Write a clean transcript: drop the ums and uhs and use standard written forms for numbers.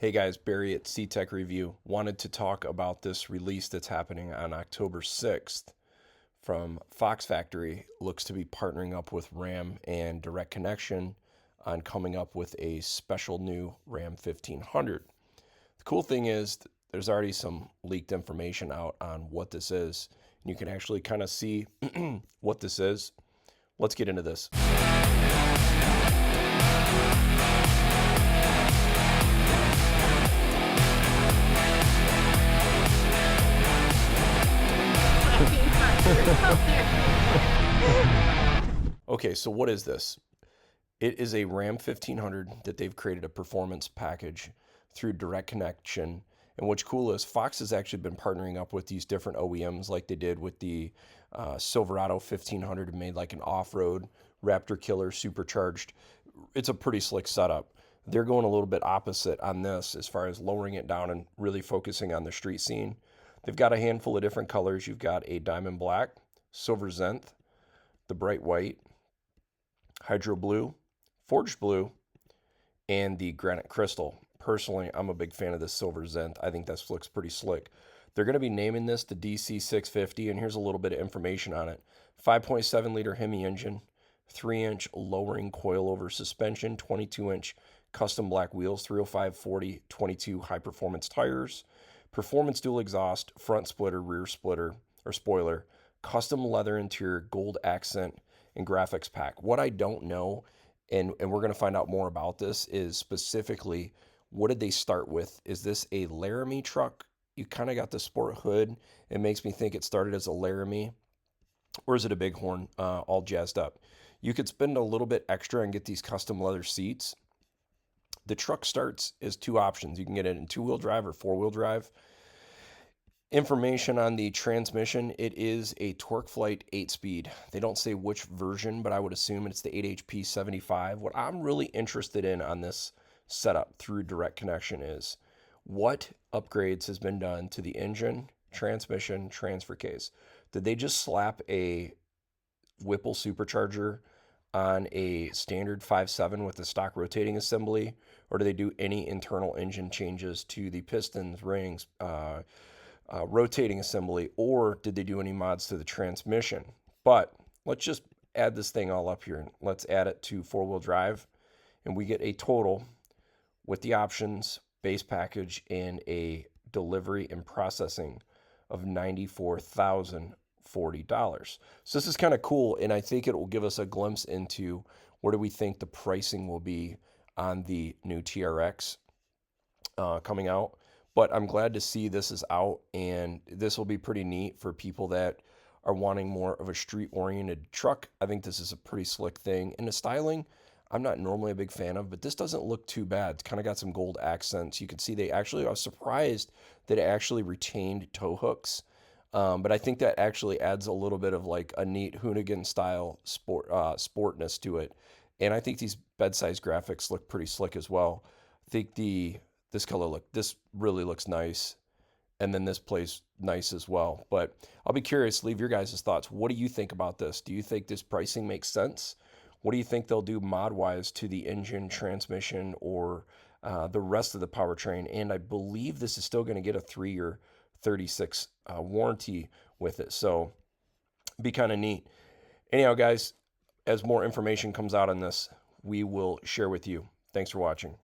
Hey guys, Barry at CTech-review. Wanted to talk about this release that's happening on October 6th from Fox Factory. Looks to be partnering up with Ram and Direct Connection on coming up with a special new Ram 1500. The cool thing is there's already some leaked information out on what this is, and you can actually kind of see what this is. Let's get into this. Okay, so what is this? It is a Ram 1500 that they've created a performance package through Direct Connection. And what's cool is Fox has actually been partnering up with these different OEMs like they did with the Silverado 1500 and made like an off-road Raptor Killer supercharged. It's a pretty slick setup. They're going a little bit opposite on this as far as lowering it down and really focusing on the street scene. They've got a handful of different colors. You've got a diamond black, silver zenith, the bright white, hydro blue, forged blue, and the granite crystal. Personally, I'm a big fan of this silver zenith. I think this looks pretty slick. They're going to be naming this the DC 650, and here's a little bit of information on it. 5.7 liter Hemi engine, 3-inch lowering coilover suspension, 22-inch custom black wheels, 305/40 22 high performance tires, performance dual exhaust, front splitter, rear splitter or spoiler, custom leather interior, gold accent, and graphics pack. What I don't know, and we're going to find out more about this, is specifically what did they start with? Is this a Laramie truck? You kind of got the sport hood. It makes me think it started as a Laramie, or is it a Bighorn all jazzed up? You could spend a little bit extra and get these custom leather seats. The truck starts as two options. You can get it in 2-wheel drive or 4-wheel drive. Information on the transmission, it is a TorqueFlite 8-speed. They don't say which version, but I would assume it's the 8 HP 75. What I'm really interested in on this setup through Direct Connection is what upgrades has been done to the engine, transmission, transfer case. Did they just slap a Whipple supercharger on a standard 5.7 with a stock rotating assembly, or do they do any internal engine changes to the pistons, rings, rotating assembly, or did they do any mods to the transmission? But let's just add this thing all up here. Let's add it to 4-wheel drive, and we get a total with the options, base package, and a delivery and processing of $94,040. So this is kind of cool, and I think it will give us a glimpse into where do we think the pricing will be on the new TRX coming out. But I'm glad to see this is out, and this will be pretty neat for people that are wanting more of a street-oriented truck. I think this is a pretty slick thing. And the styling, I'm not normally a big fan of, but this doesn't look too bad. It's kind of got some gold accents. You can see I was surprised that it actually retained tow hooks. But I think that actually adds a little bit of like a neat Hoonigan-style sportness to it. And I think these bed-size graphics look pretty slick as well. I think this really looks nice, and then this plays nice as well. But I'll be curious, leave your guys' thoughts. What do you think about this? Do you think this pricing makes sense? What do you think they'll do mod-wise to the engine, transmission, or the rest of the powertrain? And I believe this is still going to get a 3-year 36 warranty with it, so be kind of neat. Anyhow, guys, as more information comes out on this, we will share with you. Thanks for watching.